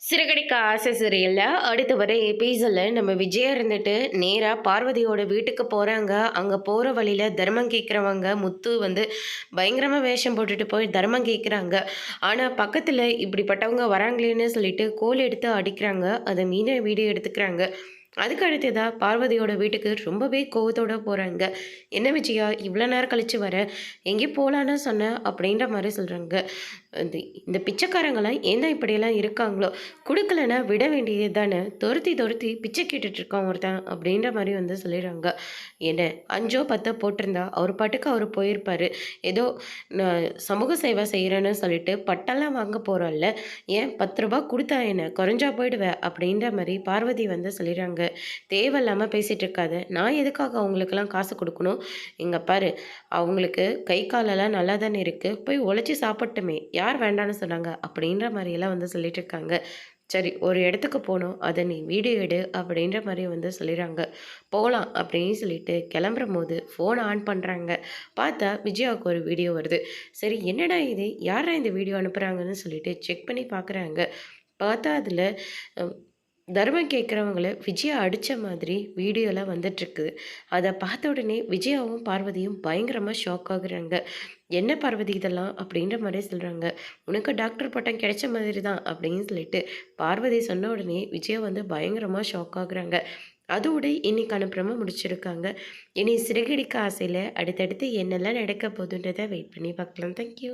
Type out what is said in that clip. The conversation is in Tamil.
சிறகடிக்க ஆசை சீரியல்ல அடுத்து வர எபிசோட்ல நம்ம விஜயா இருந்துட்டு நேரா பார்வதியோட வீட்டுக்கு போறாங்க. அங்க போற வழியில தர்மம் கேட்கிறவங்க முத்து வந்து பயங்கரமா வேஷம் போட்டுட்டு போய் தர்மம் கேட்குறாங்க. ஆனா பக்கத்துல இப்படிப்பட்டவங்க வராங்களேன்னு சொல்லிட்டு கோல் எடுத்து அடிக்கிறாங்க. அதை மீன வீடியோ எடுத்துக்கிறாங்க. அதுக்கு அடுத்ததா பார்வதியோட வீட்டுக்கு ரொம்பவே கோவத்தோட போறாங்க. என்ன விஜயா இவ்வளோ நேரம் கழிச்சு வர, எங்கேயும் போகலான்னு சொன்னேன் அப்படின்ற மாதிரி சொல்றாங்க. இந்த இந்த பிச்சைக்காரங்களாம் ஏன் தான் இப்படியெல்லாம் இருக்காங்களோ, கொடுக்கலன்னா விட வேண்டியது தானே, துரத்தி துரத்தி பிச்சை கேட்டுட்டு இருக்கான் ஒருத்தன் அப்படின்ற மாதிரி வந்து சொல்லிடுறாங்க. என்ன 5ஓ 10ஓ போட்டிருந்தா அவர் பாட்டுக்கு அவர் போயிருப்பாரு. ஏதோ நான் சமூக சேவை செய்கிறேன்னு சொல்லிட்டு பட்டெல்லாம் வாங்க போகிறோம்ல, ஏன் 10 ரூபா கொடுத்தா என்ன குறைஞ்சா போயிடுவேன் அப்படின்ற மாதிரி பார்வதி வந்து சொல்லிடுறாங்க. தேவையில்லாமல் பேசிகிட்டு இருக்காத, நான் எதுக்காக அவங்களுக்கெல்லாம் காசு கொடுக்கணும்? இங்கே பாரு, அவங்களுக்கு கை காலெல்லாம் நல்லா தானே இருக்குது, போய் உழைச்சி சாப்பிட்டுமே, யார் வேண்டான்னு சொன்னாங்க அப்படின்ற மாதிரியெல்லாம் வந்து சொல்லிட்டு இருக்காங்க. சரி, ஒரு இடத்துக்கு போகணும், அதை நீ வீடியோ எடு அப்படின்ற மாதிரி வந்து சொல்லிடுறாங்க. போகலாம் அப்படின்னு சொல்லிட்டு கிளம்புற போது ஃபோனை ஆன் பண்ணுறாங்க. பார்த்தா விஜயாவுக்கு ஒரு வீடியோ வருது. சரி, என்னடா இது, யாரா இந்த வீடியோ அனுப்புகிறாங்கன்னு சொல்லிட்டு செக் பண்ணி பார்க்குறாங்க. பார்த்தா அதில் தர்மம் கேட்குறவங்கள விஜயா அடித்த மாதிரி வீடியோலாம் வந்துட்டுருக்குது. அதை பார்த்த உடனே விஜயாவும் பார்வதியும் பயங்கரமாக ஷாக் ஆகுறாங்க. என்ன பார்வதி இதெல்லாம் அப்படின்ற மாதிரி சொல்கிறாங்க. உனக்கு டாக்டர் பட்டம் கிடைச்ச மாதிரி தான் அப்படின்னு சொல்லிட்டு பார்வதி சொன்ன உடனே விஜயா வந்து பயங்கரமாக ஷாக் ஆகுறாங்க. அதோடு இன்னைக்கான ப்ரோமோ முடிச்சிருக்காங்க. இனி சிறகடிக்க ஆசையில் அடுத்தடுத்து என்னெல்லாம் நடக்க போகுதுன்றதை வெயிட் பண்ணி பார்க்கலாம். தேங்க்யூ.